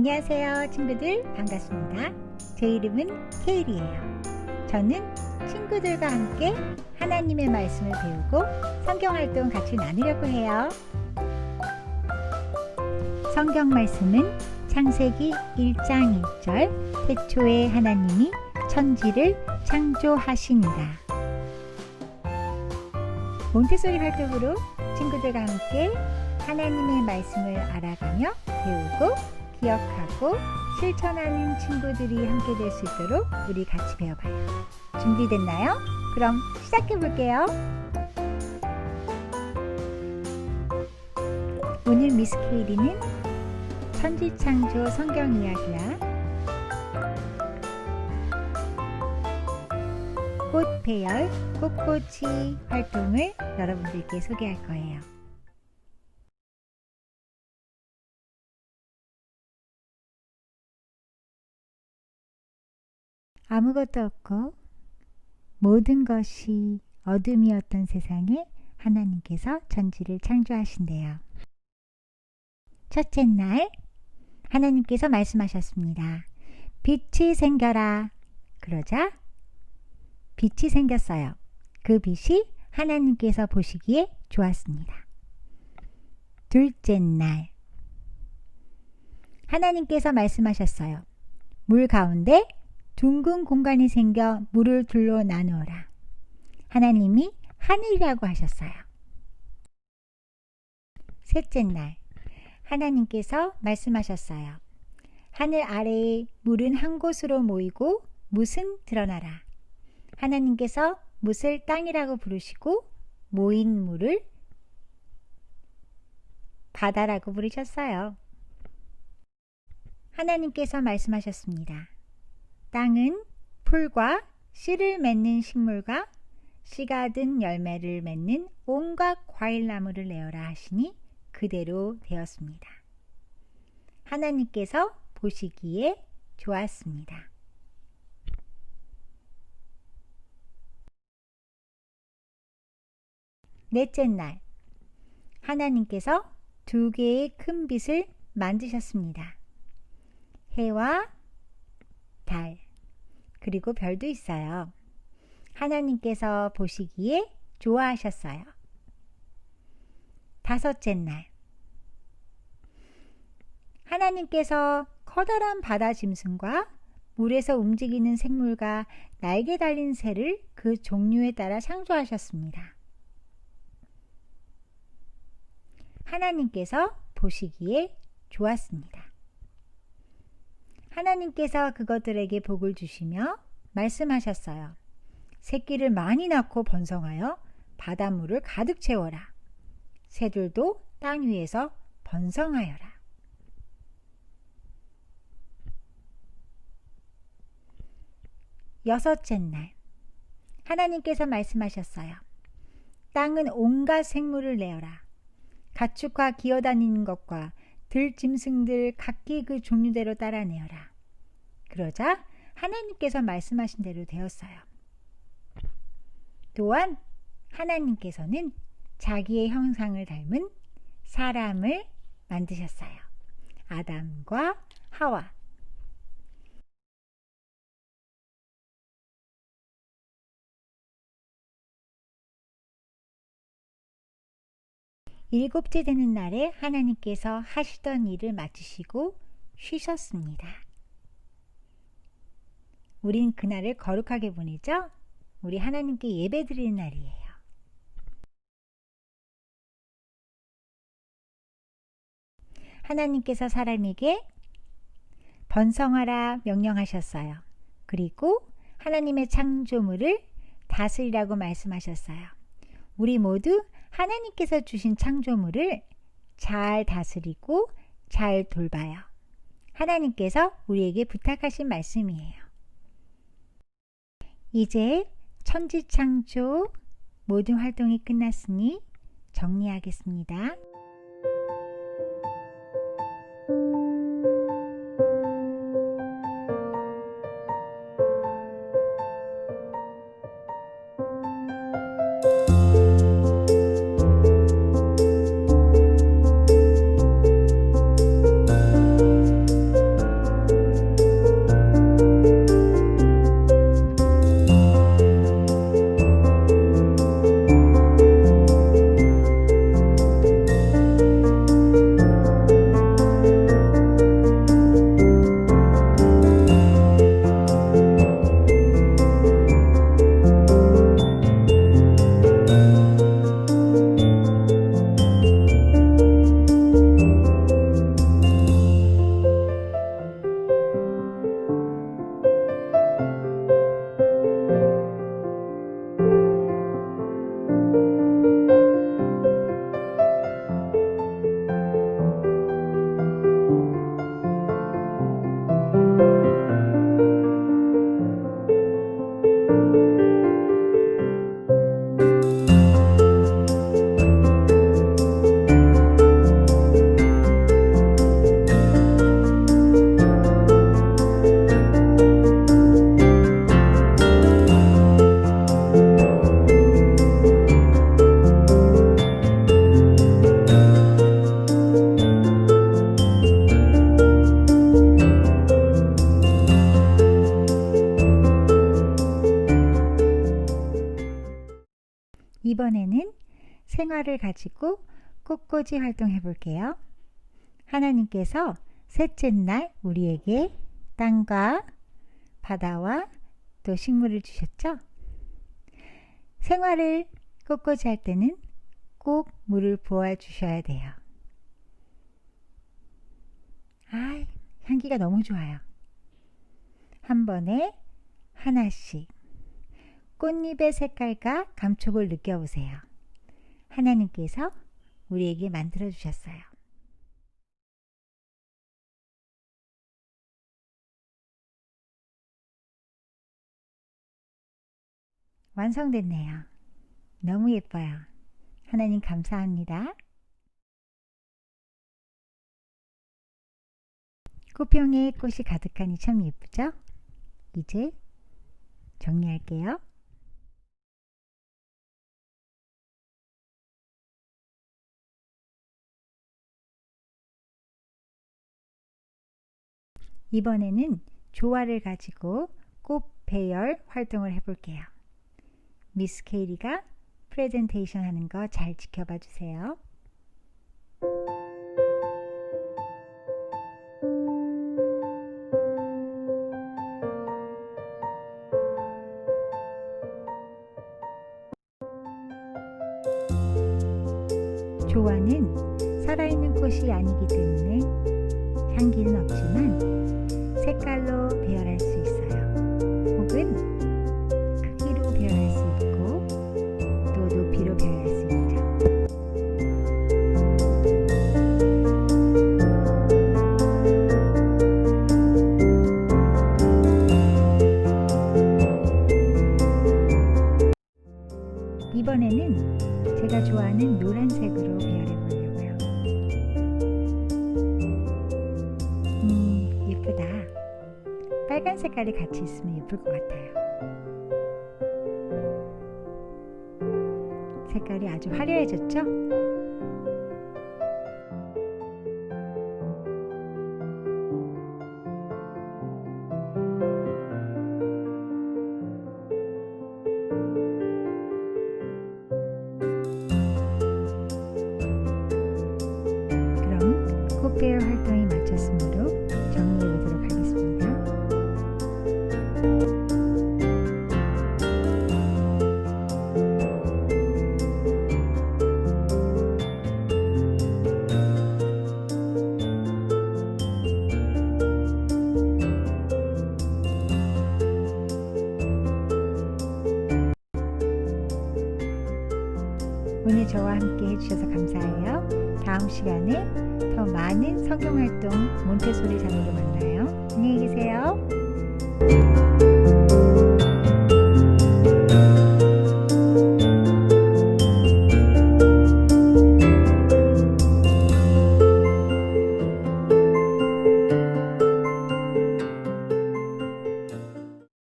안녕하세요 친구들, 반갑습니다. 제 이름은 케일이에요. 저는 친구들과 함께 하나님의 말씀을 배우고 성경활동 같이 나누려고 해요. 성경 말씀은 창세기 1장 1절, 태초에 하나님이 천지를 창조하시니라. 몬테소리 활동으로 친구들과 함께 하나님의 말씀을 알아가며 배우고 기억하고 실천하는 친구들이 함께 될 수 있도록 우리 같이 배워봐요. 준비됐나요? 그럼 시작해 볼게요. 오늘 미스 케이리는 천지창조 성경 이야기와 꽃배열 꽃꽂이 활동을 여러분들께 소개할 거예요. 아무것도 없고 모든 것이 어둠이었던 세상에 하나님께서 천지를 창조하신대요. 첫째 날 하나님께서 말씀하셨습니다. 빛이 생겨라. 그러자 빛이 생겼어요. 그 빛이 하나님께서 보시기에 좋았습니다. 둘째 날 하나님께서 말씀하셨어요. 물 가운데 둥근 공간이 생겨 물을 둘러 나누어라. 하나님이 하늘이라고 하셨어요. 셋째 날 하나님께서 말씀하셨어요. 하늘 아래에 물은 한 곳으로 모이고 뭇은 드러나라. 하나님께서 뭇을 땅이라고 부르시고 모인 물을 바다라고 부르셨어요. 하나님께서 말씀하셨습니다. 땅은 풀과 씨를 맺는 식물과 씨가 든 열매를 맺는 온갖 과일나무를 내어라 하시니 그대로 되었습니다. 하나님께서 보시기에 좋았습니다. 넷째 날 하나님께서 두 개의 큰 빛을 만드셨습니다. 해와 달 그리고 별도 있어요. 하나님께서 보시기에 좋아하셨어요. 다섯째 날 하나님께서 커다란 바다 짐승과 물에서 움직이는 생물과 날개 달린 새를 그 종류에 따라 창조하셨습니다. 하나님께서 보시기에 좋았습니다. 하나님께서 그것들에게 복을 주시며 말씀하셨어요. 새끼를 많이 낳고 번성하여 바닷물을 가득 채워라. 새들도 땅 위에서 번성하여라. 여섯째 날 하나님께서 말씀하셨어요. 땅은 온갖 생물을 내어라. 가축과 기어다니는 것과 들짐승들 각기 그 종류대로 따라내어라. 그러자 하나님께서 말씀하신 대로 되었어요. 또한 하나님께서는 자기의 형상을 닮은 사람을 만드셨어요. 아담과 하와. 일곱째 되는 날에 하나님께서 하시던 일을 마치시고 쉬셨습니다. 우린 그날을 거룩하게 보내죠? 우리 하나님께 예배드리는 날이에요. 하나님께서 사람에게 번성하라 명령하셨어요. 그리고 하나님의 창조물을 다스리라고 말씀하셨어요. 우리 모두 하나님께서 주신 창조물을 잘 다스리고 잘 돌봐요. 하나님께서 우리에게 부탁하신 말씀이에요. 이제 천지창조 모든 활동이 끝났으니 정리하겠습니다. 이번에는 생화를 가지고 꽃꽂이 활동해 볼게요. 하나님께서 셋째 날 우리에게 땅과 바다와 또 식물을 주셨죠. 생화를 꽃꽂이 할 때는 꼭 물을 부어 주셔야 돼요. 향기가 너무 좋아요. 한 번에 하나씩 꽃잎의 색깔과 감촉을 느껴보세요. 하나님께서 우리에게 만들어 주셨어요. 완성됐네요. 너무 예뻐요. 하나님 감사합니다. 꽃병에 꽃이 가득하니 참 예쁘죠? 이제 정리할게요. 이번에는 조화를 가지고 꽃 배열 활동을 해볼게요. 미스 케이리가 프레젠테이션 하는 거 잘 지켜봐 주세요. 조화는 살아있는 꽃이 아니기 때문에 향기는 없지만 색깔로 배열할 수 있어요. 혹은 크기로 배열할 수 있고 또 높이로 배열할 수 있죠. 이번에는 제가 좋아하는 노란색으로 배열해 보려고요. 예쁘다. 빨간 색깔이 같이 있으면 예쁠 것 같아요. 색깔이 아주 화려해졌죠? 꽃배열 활동이 마쳤으므로 정리해 보도록 하겠습니다. 오늘 저와 함께 해주셔서 감사해요. 다음 시간에 더 많은 성경활동 몬테소리 자매로 만나요. 안녕히 계세요.